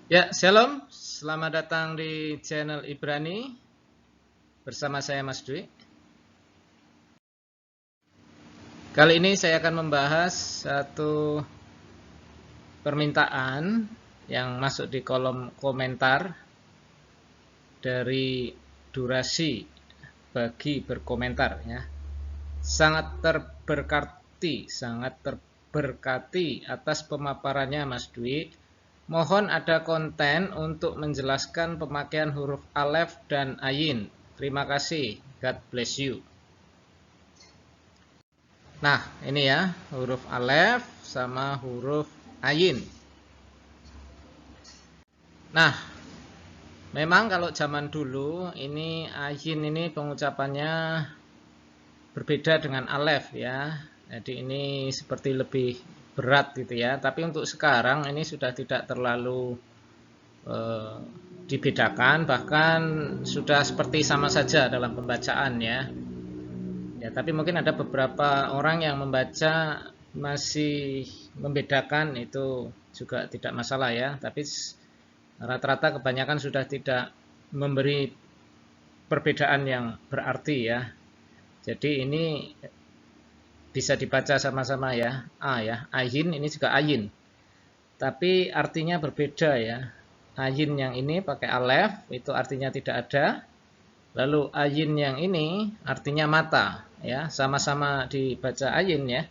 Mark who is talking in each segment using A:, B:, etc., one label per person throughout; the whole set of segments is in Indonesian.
A: Ya, shalom. Selamat datang di channel Ibrani bersama saya Mas Dwi. Kali ini saya akan membahas satu permintaan yang masuk di kolom komentar dari durasi bagi berkomentar ya. Sangat terberkati atas pemaparannya Mas Dwi. Mohon ada konten untuk menjelaskan pemakaian huruf alef dan ayin. Terima kasih. God bless you. Nah, ini ya, huruf alef sama huruf ayin. Nah, memang kalau zaman dulu ini ayin ini pengucapannya berbeda dengan alef ya. Jadi ini seperti lebih berat gitu ya. Tapi untuk sekarang ini sudah tidak terlalu dibedakan, bahkan sudah seperti sama saja dalam pembacaan ya. Ya, tapi mungkin ada beberapa orang yang membaca masih membedakan, itu juga tidak masalah ya. Tapi rata-rata kebanyakan sudah tidak memberi perbedaan yang berarti ya. Jadi ini bisa dibaca sama-sama ya, A ya, ayin, ini juga ayin. Tapi artinya berbeda ya. Ayin yang ini pakai alef, itu artinya tidak ada. Lalu ayin yang ini artinya mata ya, sama-sama dibaca ayin ya.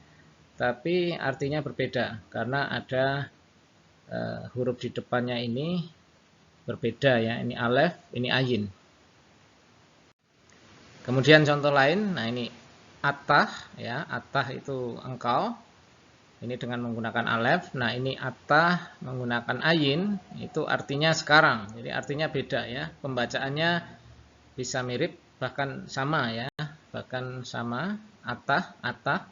A: Tapi artinya berbeda karena ada huruf di depannya ini berbeda ya. Ini alef, ini ayin. Kemudian contoh lain, nah ini atah ya, atah itu engkau. Ini dengan menggunakan alef. Nah ini atah menggunakan ayin, itu artinya sekarang. Jadi artinya beda ya. Pembacaannya bisa mirip, bahkan sama ya. Bahkan sama, atah, atah.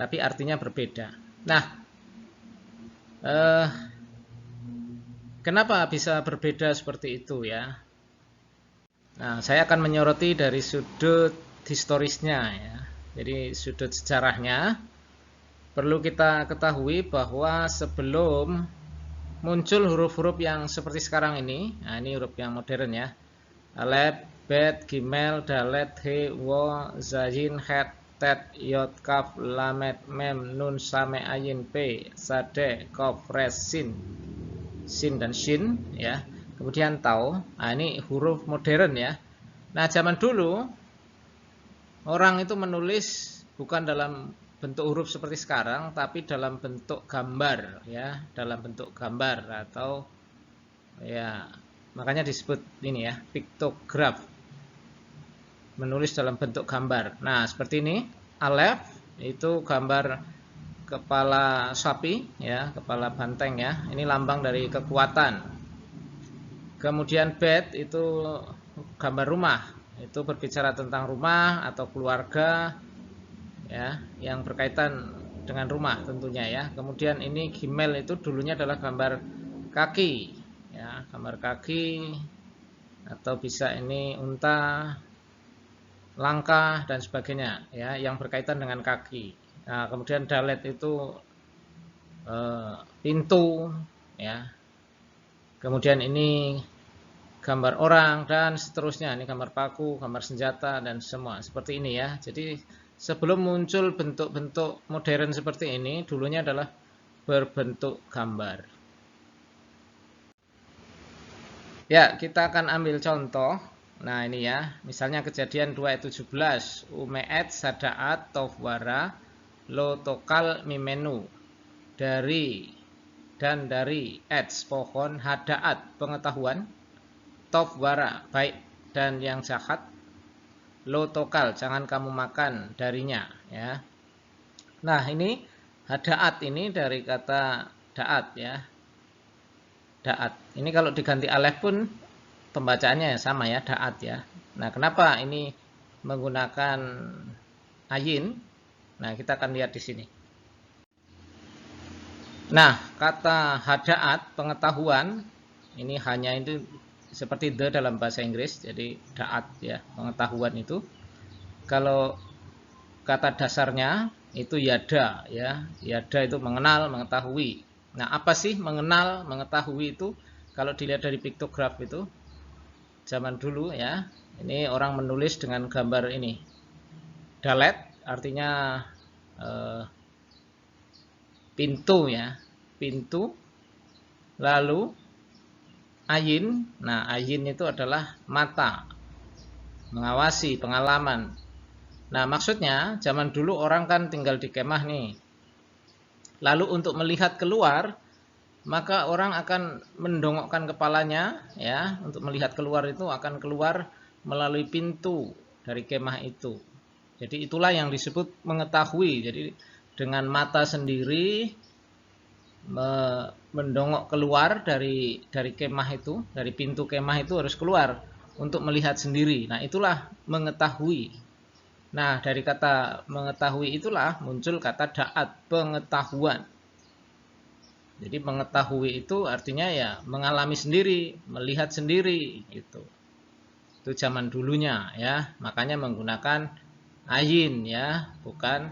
A: Tapi artinya berbeda. Nah, kenapa bisa berbeda seperti itu ya? Nah, saya akan menyoroti dari sudut historisnya ya. Jadi sudut sejarahnya perlu kita ketahui bahwa sebelum muncul huruf-huruf yang seperti sekarang ini, nah ini huruf yang modern ya. Alef, bet, gimel, dalet, he, wo, zayin, het, tet, yod, kaf, lamet, mem, nun, same, ayin, p, sade, kof, res, sin dan shin ya. Kemudian tau. Nah, ini huruf modern ya. Nah, zaman dulu orang itu menulis bukan dalam bentuk huruf seperti sekarang, tapi dalam bentuk gambar ya, dalam bentuk gambar atau ya, makanya disebut ini ya, piktograf. Menulis dalam bentuk gambar. Nah, seperti ini. Alef itu gambar kepala sapi ya, kepala banteng ya. Ini lambang dari kekuatan. Kemudian bet itu gambar rumah, itu berbicara tentang rumah atau keluarga ya, yang berkaitan dengan rumah tentunya ya. Kemudian ini gimel itu dulunya adalah gambar kaki ya, gambar kaki, atau bisa ini unta, langkah dan sebagainya ya, yang berkaitan dengan kaki. Nah, kemudian dalet itu pintu ya. Kemudian ini gambar orang dan seterusnya. Ini gambar paku, gambar senjata dan semua seperti ini ya. Jadi sebelum muncul bentuk-bentuk modern seperti ini, dulunya adalah berbentuk gambar. Ya, kita akan ambil contoh. Nah, ini ya. Misalnya kejadian 2 ayat 17. Umeet sadaat tofwara lo tokal mimenu. Dari ets pohon hadaat pengetahuan, tofwara baik dan yang jahat, lo tokal jangan kamu makan darinya ya. Nah, ini hadaat ini dari kata daat ya. Daat. Ini kalau diganti alef pun pembacaannya sama ya, daat ya. Nah, kenapa ini menggunakan ayin? Nah, kita akan lihat di sini. Nah, kata hadaat pengetahuan ini hanya itu seperti the dalam bahasa Inggris, jadi daat ya, pengetahuan itu. Kalau kata dasarnya itu yada ya. Yada itu mengenal, mengetahui. Nah, apa sih mengenal, mengetahui itu? Kalau dilihat dari piktograf itu, zaman dulu ya, ini orang menulis dengan gambar ini. Dalet artinya pintu ya, pintu. Lalu ayin, nah ayin itu adalah mata, mengawasi, pengalaman. Nah, maksudnya zaman dulu orang kan tinggal di kemah nih. Lalu untuk melihat keluar, maka orang akan mendongokkan kepalanya ya, untuk melihat keluar itu akan keluar melalui pintu dari kemah itu. Jadi itulah yang disebut mengetahui. Jadi dengan mata sendiri mendongok keluar dari kemah itu, dari pintu kemah itu harus keluar untuk melihat sendiri. Nah, itulah mengetahui. Nah, dari kata mengetahui itulah muncul kata da'at, pengetahuan. Jadi mengetahui itu artinya ya mengalami sendiri, melihat sendiri gitu. Itu zaman dulunya ya, makanya menggunakan ayin ya, bukan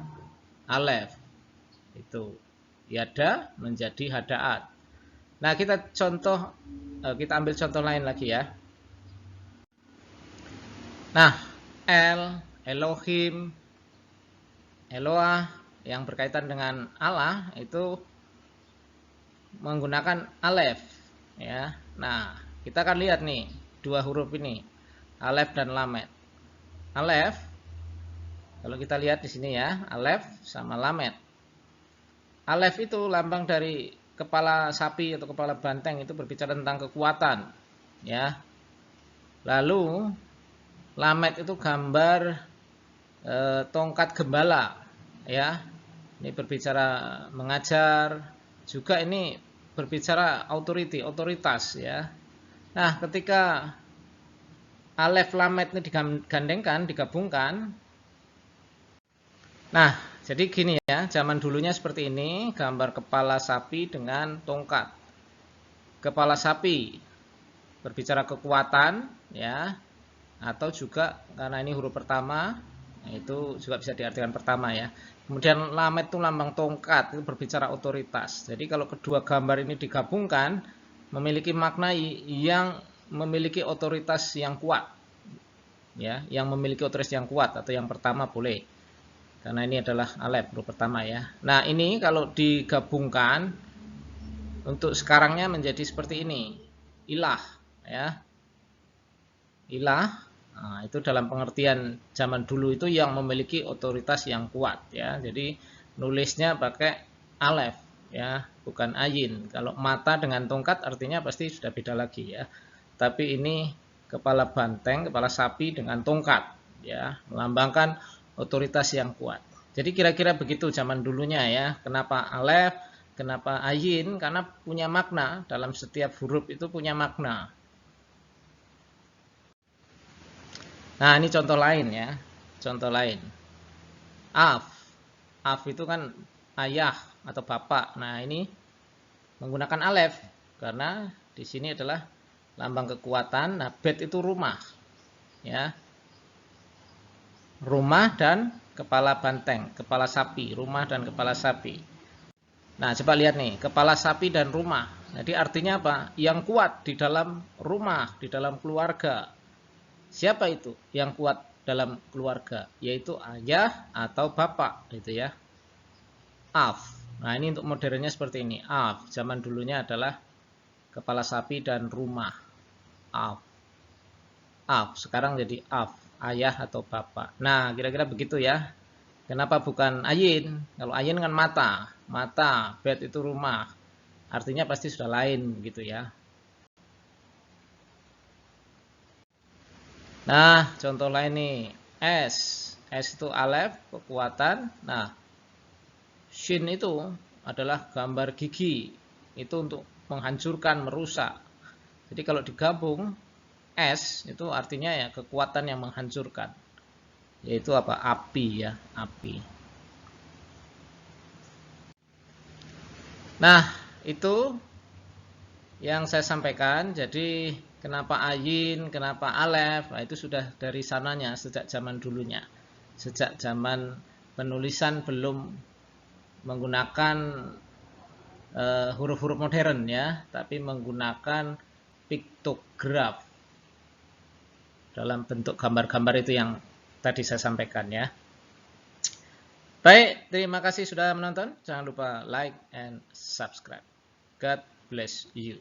A: alef. Itu yada menjadi hadaat. Nah, kita ambil contoh lain lagi ya. Nah, Elohim, Eloah yang berkaitan dengan Allah itu menggunakan alef ya. Nah, kita akan lihat nih dua huruf ini, alef dan lamet. Alef, kalau kita lihat di sini ya, alef sama lamet. Alef itu lambang dari kepala sapi atau kepala banteng, itu berbicara tentang kekuatan ya. Lalu lamet itu gambar tongkat gembala ya. Ini berbicara mengajar, juga ini berbicara otoritas ya. Nah, ketika alef lamet ini digandengkan, digabungkan. Nah, jadi gini ya, zaman dulunya seperti ini, gambar kepala sapi dengan tongkat. Kepala sapi berbicara kekuatan ya, atau juga karena ini huruf pertama, itu juga bisa diartikan pertama ya. Kemudian lamet itu lambang tongkat, itu berbicara otoritas. Jadi kalau kedua gambar ini digabungkan, memiliki makna yang memiliki otoritas yang kuat ya, yang memiliki otoritas yang kuat, atau yang pertama boleh, karena ini adalah alef huruf pertama ya. Nah, ini kalau digabungkan untuk sekarangnya menjadi seperti ini, ilah ya. Ilah, nah, itu dalam pengertian zaman dulu itu yang memiliki otoritas yang kuat ya. Jadi nulisnya pakai alef ya, bukan ayin. Kalau mata dengan tongkat artinya pasti sudah beda lagi ya. Tapi ini kepala banteng, kepala sapi dengan tongkat ya, melambangkan otoritas yang kuat. Jadi kira-kira begitu zaman dulunya ya. Kenapa alef, kenapa ayin? Karena punya makna, dalam setiap huruf itu punya makna. Nah, ini contoh lain ya. Contoh lain. Af. Af itu kan ayah atau bapak. Nah, ini menggunakan alef karena di sini adalah lambang kekuatan. Nah, bet itu rumah. Ya. Rumah dan kepala banteng, kepala sapi, rumah dan kepala sapi. Nah, coba lihat nih, kepala sapi dan rumah. Jadi artinya apa? Yang kuat di dalam rumah, di dalam keluarga. Siapa itu yang kuat dalam keluarga? Yaitu ayah atau bapak, gitu ya. Af. Nah, ini untuk modernnya seperti ini. Af. Zaman dulunya adalah kepala sapi dan rumah. Af. Af. Sekarang jadi af. Ayah atau bapak. Nah, kira-kira begitu ya. Kenapa bukan ayin? Kalau ayin kan mata. Mata. Bet itu rumah. Artinya pasti sudah lain, gitu ya. Nah, contoh lain nih, S. S itu alef, kekuatan. Nah, shin itu adalah gambar gigi. Itu untuk menghancurkan, merusak. Jadi kalau digabung, S itu artinya ya kekuatan yang menghancurkan. Yaitu apa? Api ya, api. Nah, itu yang saya sampaikan. Jadi kenapa ayin, kenapa alef, nah, itu sudah dari sananya sejak zaman dulunya. Sejak zaman penulisan belum menggunakan huruf-huruf modern ya, tapi menggunakan piktograf dalam bentuk gambar-gambar itu yang tadi saya sampaikan ya. Baik, terima kasih sudah menonton. Jangan lupa like and subscribe. God bless you.